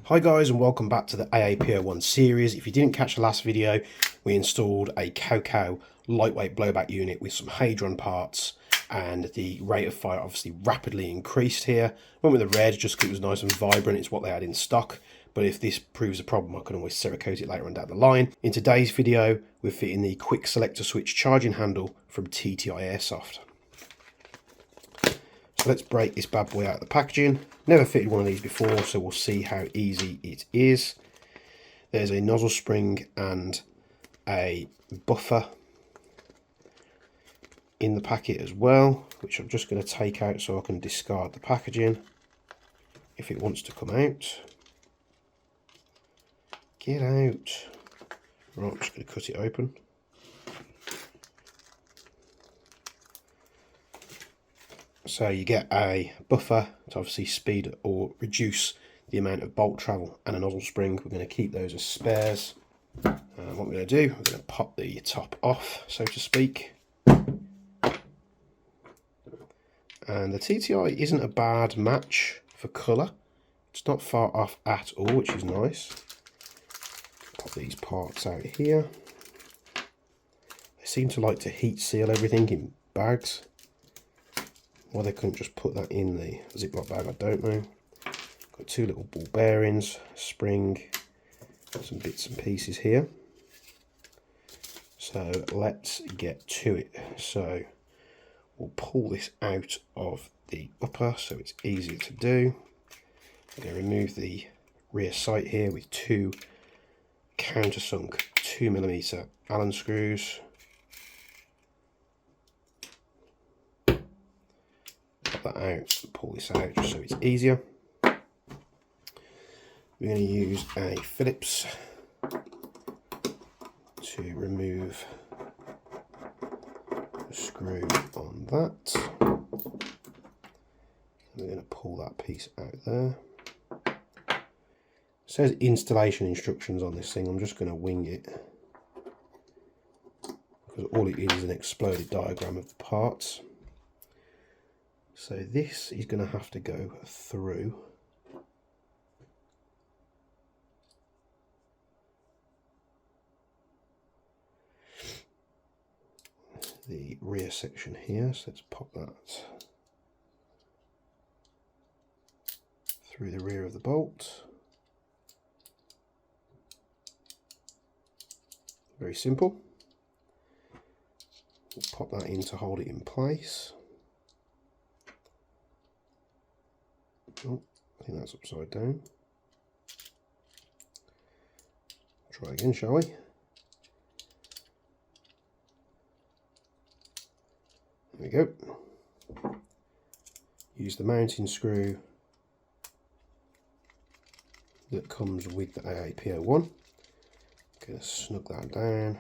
Hi guys, and welcome back to the AAP-01 series. If you didn't catch the last video, we installed a Cow lightweight blowback unit with some Hadron parts, and the rate of fire obviously rapidly increased here. Went with the red just because it was nice and vibrant. It's what they had in stock, but if this proves a problem, I can always Cerakote it later on down the line. In today's video, we're fitting the quick selector switch charging handle from TTI Airsoft. So let's break this bad boy out of the packaging. Never fitted one of these before, so we'll see how easy it is. There's a nozzle spring and a buffer in the packet as well, which I'm just going to take out so I can discard the packaging if it wants to come out. Get out. Right, I'm just going to cut it open. So you get a buffer to obviously speed or reduce the amount of bolt travel, and a nozzle spring. We're going to keep those as spares. What we're going to do, we're going to pop the top off, so to speak. And the TTI isn't a bad match for colour. It's not far off at all, which is nice. Pop these parts out here. They seem to like to heat seal everything in bags. Why they couldn't just put that in the Ziploc bag, I don't know. Got two little ball bearings, spring, some bits and pieces here. So let's get to it. So we'll pull this out of the upper so it's easier to do. I'm going to remove the rear sight here with two countersunk 2mm Allen screws. That out and pull this out just so it's easier. We're going to use a Phillips to remove the screw on that. We're going to pull that piece out there. It says installation instructions on this thing. I'm just going to wing it because all it is an exploded diagram of the parts. So this is going to have to go through the rear section here. So let's pop that through the rear of the bolt. Very simple. We'll pop that in to hold it in place. Oh, I think that's upside down. Try again, shall we? There we go. Use the mounting screw that comes with the AAP-01. Going to snug that down.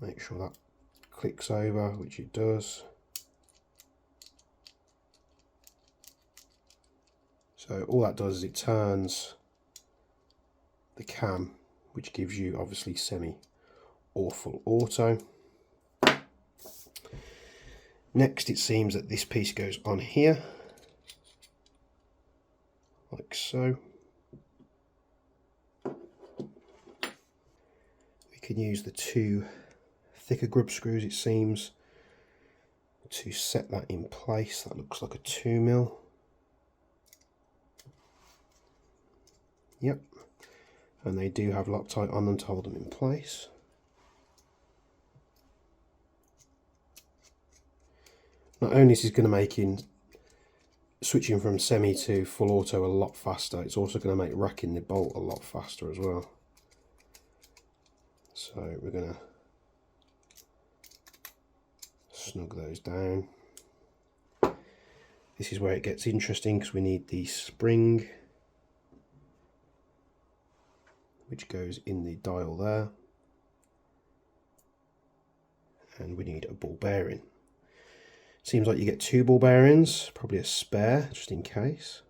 Make sure that clicks over, which it does. So all that does is it turns the cam, which gives you obviously semi or full auto. Next, it seems that this piece goes on here, like so. We can use the two thicker grub screws, it seems, to set that in place. That looks like a 2mm. Yep, and they do have Loctite on them to hold them in place. Not only is this going to make switching from semi to full auto a lot faster, it's also going to make racking the bolt a lot faster as well. So we're going to snug those down. This is where it gets interesting because we need the spring, which goes in the dial there, and we need a ball bearing. Seems like you get two ball bearings, probably a spare just in case.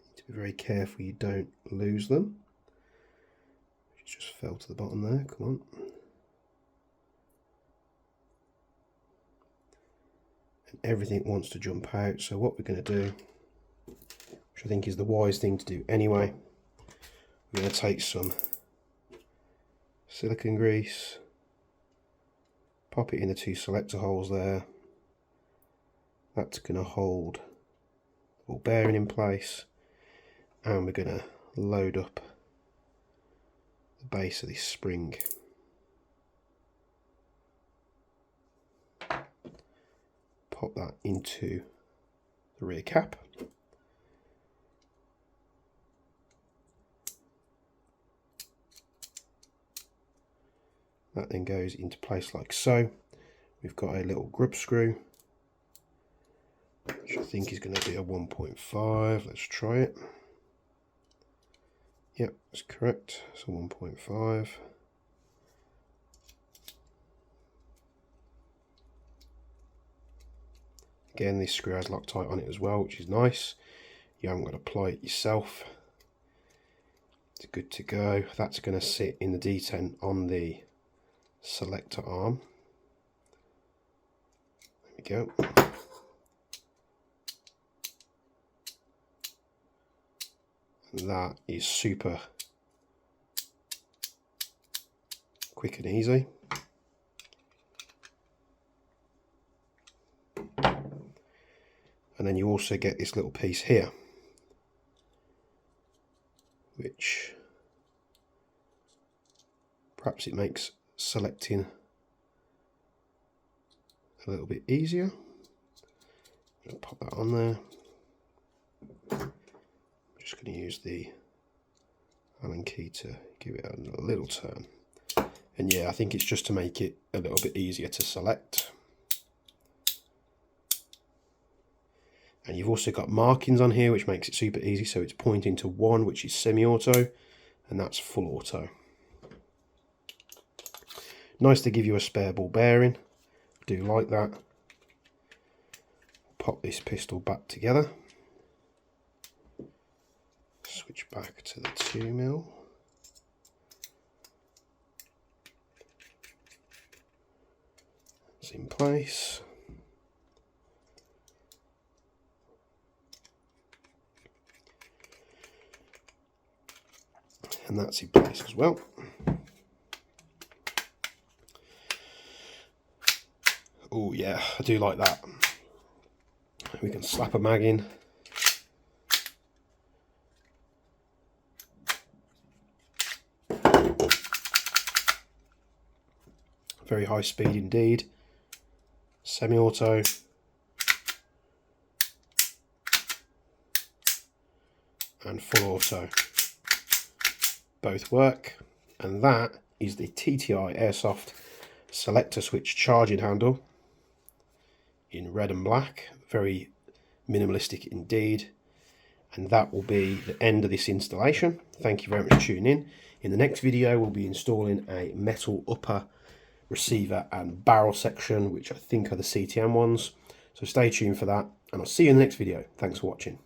Need to be very careful you don't lose them. Just fell to the bottom there, come on. and everything wants to jump out. So what we're going to do, which I think is the wise thing to do anyway, we're going to take some silicone grease, pop it in the 2 selector holes there. That's going to hold the ball bearing in place, and we're going to load up the base of this spring. Pop that into the rear cap. That then goes into place like so. We've got a little grub screw, which I think is going to be a 1.5. Let's try it. Yep, that's correct. So 1.5. Again, this screw has Loctite on it as well, which is nice. You haven't got to apply it yourself. It's good to go. That's going to sit in the detent on the selector arm. There we go. And that is super quick and easy. And then you also get this little piece here, which perhaps it makes selecting a little bit easier. I'll pop that on there. I'm just going to use the Allen key to give it a little turn. And yeah, I think it's just to make it a little bit easier to select. And you've also got markings on here, which makes it super easy. So it's pointing to 1, which is semi-auto, and that's full auto. Nice to give you a spare ball bearing. I do like that. Pop this pistol back together. Switch back to the 2mm. It's in place. And that's in place as well. Oh yeah, I do like that. We can slap a mag in. Very high speed indeed. Semi-auto. And full auto. Both work, and that is the TTI Airsoft selector switch charging handle in red and black. Very minimalistic indeed, and that will be the end of this installation. Thank you very much for tuning in. In the next video we'll be installing a metal upper receiver and barrel section, which I think are the CTM ones, so stay tuned for that, and I'll see you in the next video. Thanks for watching.